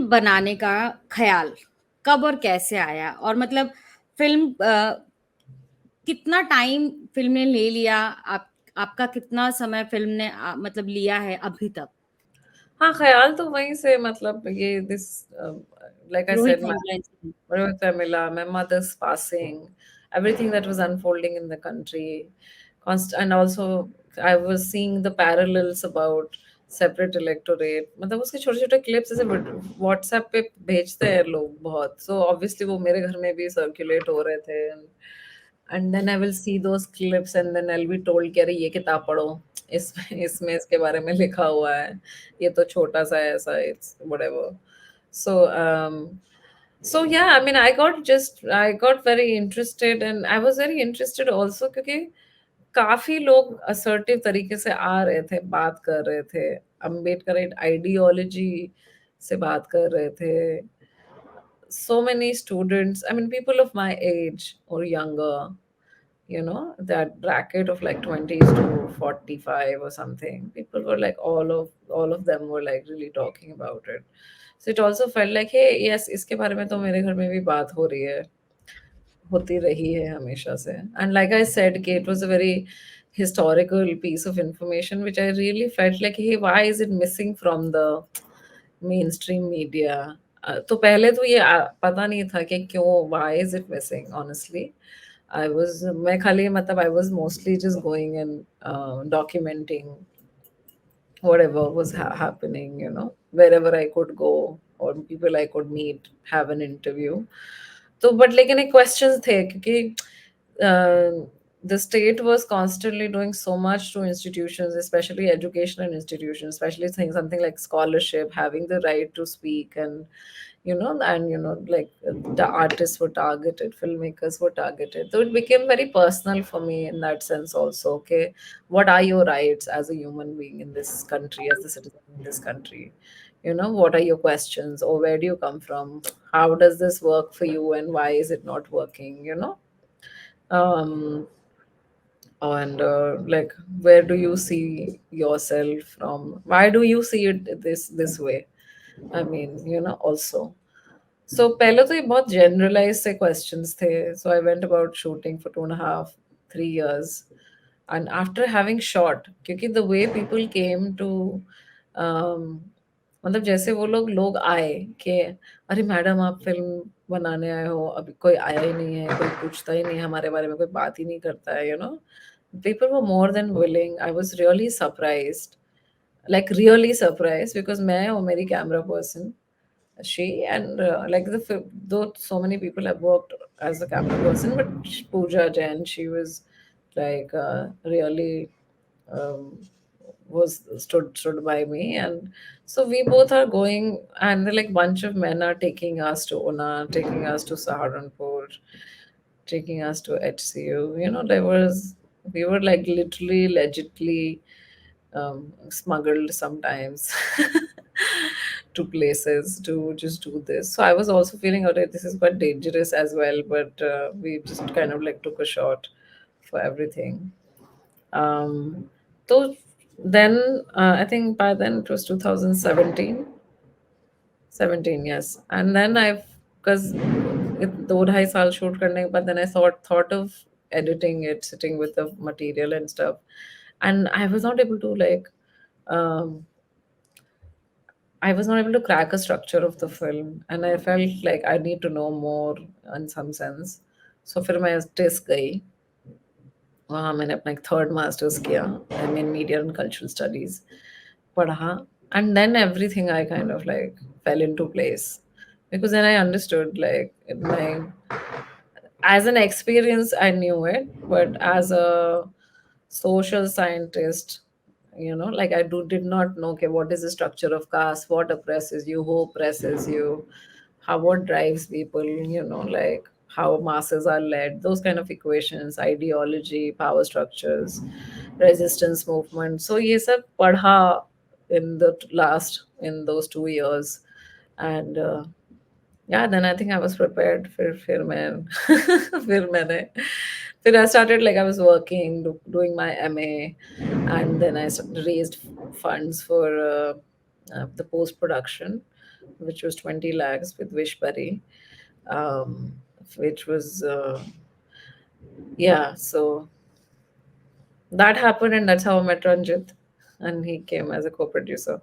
बनाने का ख़्याल कब और कैसे आया? और मतलब फ़िल्म कितना टाइम फ़िल्म ने ले लिया? आपका कितना समय फ़िल्म ने मतलब लिया है अभी तक? हाँ, ख़्याल तो वहीं से मतलब ये this like I Rohit said, my Vemula incident. Rohit Vemula, my mother's passing, everything that was unfolding in the country, and also I was seeing the parallels about separate electorate. मतलब उसके छोटे-छोटे क्लिप्स ऐसे व्हाट्सएप पे भेजते हैं लोग बहुत, so obviously वो मेरे घर में भी सर्कुलेट हो रहे थे, and then I will see those clips and then I'll be told कि अरे ये किताब पढ़ो, इसमें इसमें इसके बारे में लिखा हुआ है, ये तो छोटा सा है ऐसा, it's whatever. So so yeah, I mean, I got very interested, and I was very interested also क्योंकि काफी लोग असर्टिव तरीके से आ रहे थे, बात कर रहे थे, अम्बेडकर आइडियोलॉजी से बात कर रहे थे. So many students, I mean, people of my age or younger, that bracket of like 20s to 45 or something, people were like, all of them were like really talking about it. So it also felt like, hey, yes, इसके बारे में तो मेरे घर में भी बात हो रही है, होती रही है हमेशा से. And like I said, कि it was a very historical piece of information which I really felt like, hey, why is it missing from the mainstream media? तो पहले तो ये पता नहीं था कि क्यों, why is it missing, honestly. मैं खाली मतलब I was mostly just going and documenting whatever was happening, wherever I could go or people I could meet, have an interview. तो बट लेकिन एक क्वेश्चंस थे क्योंकि the state was constantly doing so much to institutions, especially educational institutions, especially things something like scholarship, having the right to speak, and like the artists were targeted, filmmakers were targeted. So it became very personal for me in that sense also. Okay, what are your rights as a human being in this country, as a citizen in this country? What are your questions, or where do you come from? How does this work for you, and why is it not working? Um, and like, where do you see yourself from? Why do you see it this way? I mean, also. So पहले तो ये बहुत generalized से questions थे. So I went about shooting for 2.5, 3 years. And after having shot, क्योंकि the way people came to um, मतलब जैसे वो लोग आए कि अरे मैडम आप फिल्म बनाने आए हो, अभी कोई आया ही नहीं है, कोई पूछता ही नहीं है हमारे बारे में, कोई बात ही नहीं करता है, people were more than willing. I was really surprised, like really surprised, because मैं और मेरी camera person, she and like though so many people have worked as a camera person, but Pooja Jain, she was like really um, was stood by me. And so we both are going, and like bunch of men are taking us to Una, taking us to Saharanpur, taking us to HCU. There was we were like literally, legitly smuggled sometimes to places to just do this. So I was also feeling, okay, this is quite dangerous as well, but we just kind of like took a shot for everything. So then I think by then it was 2017. 17, yes. And then because 2 2.5 साल shoot करने के बाद, then I thought of editing it, sitting with the material and stuff. And um, I was not able to crack a structure of the film, and I felt like I need to know more in some sense. So फिर मैं test गई, वहाँ मैंने अपना एक third masters किया, I mean media and cultural studies पढ़ा. And then everything I kind of like fell into place, because then I understood, like, as an experience I knew it, but as a social scientist, like I did not know, okay, what is the structure of caste, what oppresses you, who oppresses you, how, what drives people, like how masses are led, those kind of equations, ideology, power structures, resistance movement. So ये सब पढ़ा in those 2 years. And yeah, then I think I was prepared. फिर मैं फिर मैंने फिर I started, like, I was working, doing my MA, and then I raised funds for the post production. which was 20 lakhs with Vishbari, which was, yeah, so that happened, and that's how I met Ranjit, and he came as a co producer.